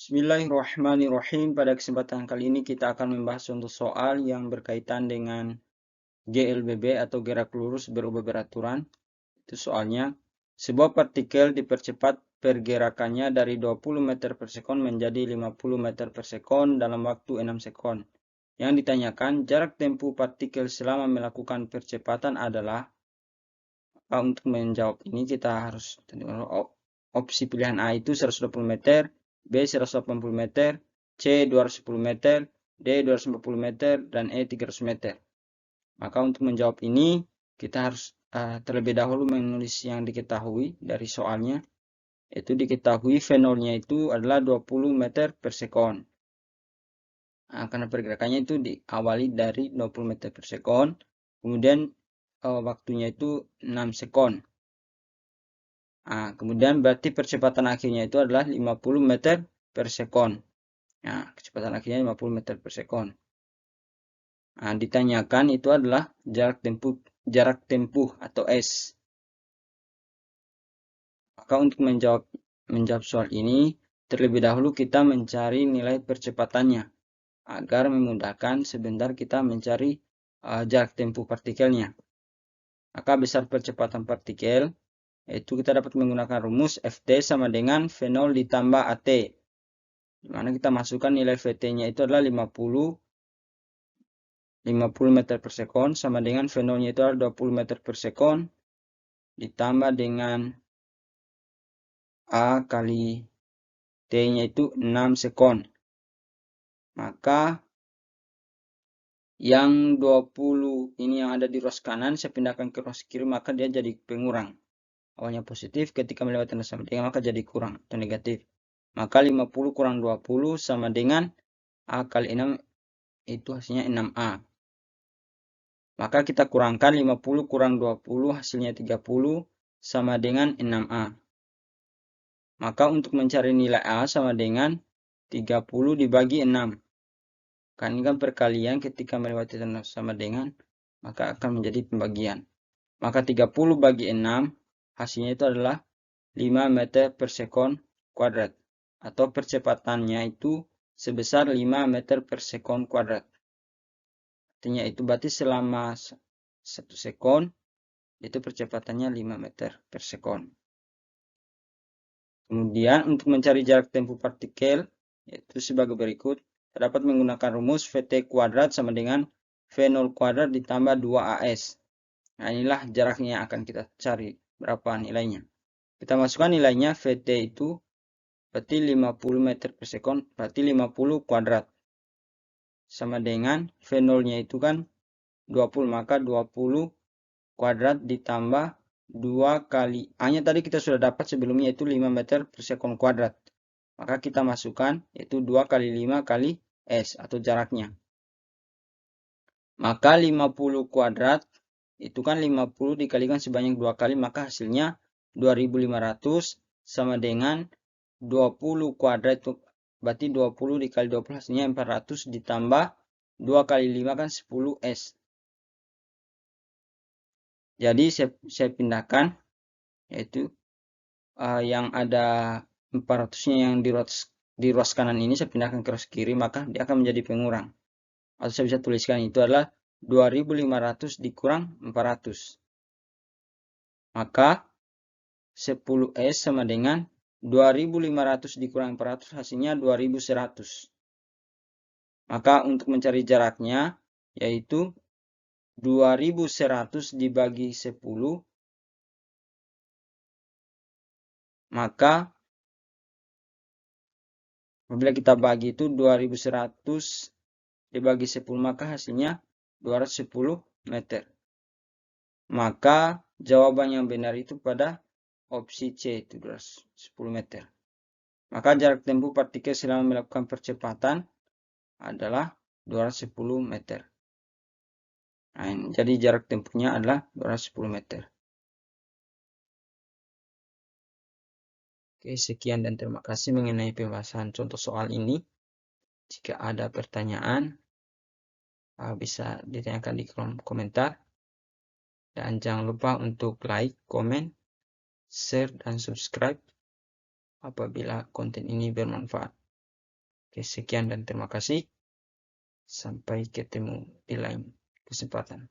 Bismillahirrahmanirrahim. Pada kesempatan kali ini kita akan membahas contoh soal yang berkaitan dengan GLBB atau gerak lurus berubah beraturan. Itu soalnya, sebuah partikel dipercepat pergerakannya dari 20 meter per sekon menjadi 50 meter per sekon dalam waktu 6 sekon. Yang ditanyakan, jarak tempuh partikel selama melakukan percepatan adalah, untuk menjawab ini kita harus opsi pilihan A itu 120 meter, B 180 meter, C 210 meter, D 250 meter, dan E 300 meter. Maka untuk menjawab ini, kita harus terlebih dahulu menulis yang diketahui dari soalnya. Itu diketahui V0-nya itu adalah 20 meter per sekon. Karena pergerakannya itu diawali dari 20 meter per sekon, kemudian waktunya itu 6 sekon. Kemudian berarti percepatan akhirnya itu adalah 50 meter per sekon. Kecepatan akhirnya 50 meter per sekon. Ditanyakan itu adalah jarak tempuh atau S. Maka untuk menjawab soal ini, terlebih dahulu kita mencari nilai percepatannya agar memudahkan sebentar kita mencari jarak tempuh partikelnya. Maka besar percepatan partikel itu kita dapat menggunakan rumus Ft sama dengan V0 ditambah At. Di mana kita masukkan nilai Vt-nya itu adalah 50 meter per sekon sama dengan V0-nya itu adalah 20 meter per sekon ditambah dengan A kali T-nya itu 6 sekon. Maka yang 20 ini yang ada di ruas kanan saya pindahkan ke ruas kiri, maka dia jadi pengurang. Awalnya positif, ketika melewati tanda sama dengan maka jadi kurang atau negatif. Maka 50 kurang 20 sama dengan A kali 6 itu hasilnya 6A. Maka kita kurangkan 50 kurang 20 hasilnya 30 sama dengan 6A. Maka untuk mencari nilai A sama dengan 30 dibagi 6. Kan ini kan perkalian, ketika melewati tanda sama dengan maka akan menjadi pembagian. Maka 30 bagi 6 hasilnya itu adalah 5 meter per sekon kuadrat. Atau percepatannya itu sebesar 5 meter per sekon kuadrat. Artinya itu berarti selama 1 sekon itu percepatannya 5 meter per sekon. Kemudian untuk mencari jarak tempuh partikel yaitu sebagai berikut. Dapat menggunakan rumus Vt kuadrat sama dengan V0 kuadrat ditambah 2AS. Inilah jaraknya yang akan kita cari berapa nilainya. Kita masukkan nilainya Vt itu berarti 50 meter per sekon, berarti 50 kuadrat. Sama dengan V0-nya itu kan 20, maka 20 kuadrat ditambah 2 kali A-nya tadi kita sudah dapat sebelumnya itu 5 meter per sekon kuadrat. Maka kita masukkan yaitu 2 kali 5 kali S atau jaraknya. Maka 50 kuadrat itu kan 50 dikalikan sebanyak 2 kali, maka hasilnya 2500 sama dengan 20 kuadrat itu berarti 20 dikali 20 hasilnya 400 ditambah 2 kali 5 kan 10S. Jadi saya pindahkan yaitu yang ada 400-nya yang di ruas kanan ini saya pindahkan ke ruas kiri, maka dia akan menjadi pengurang. Atau saya bisa tuliskan itu adalah 2500 dikurang 400. Maka 10S sama dengan 2500 dikurang 400 hasilnya 2100. Maka untuk mencari jaraknya yaitu 2100 dibagi 10. Maka apabila kita bagi itu 2100 dibagi 10 maka hasilnya 210 meter. Maka jawaban yang benar itu pada opsi C itu 210 meter. Maka jarak tempuh partikel selama melakukan percepatan adalah 210 meter. Jadi jarak tempuhnya adalah 210 meter. Oke, sekian dan terima kasih mengenai pembahasan contoh soal ini. Jika ada pertanyaan, bisa ditanyakan di kolom komentar. Dan jangan lupa untuk like, komen, share, dan subscribe apabila konten ini bermanfaat. Oke, sekian dan terima kasih. Sampai ketemu di lain kesempatan.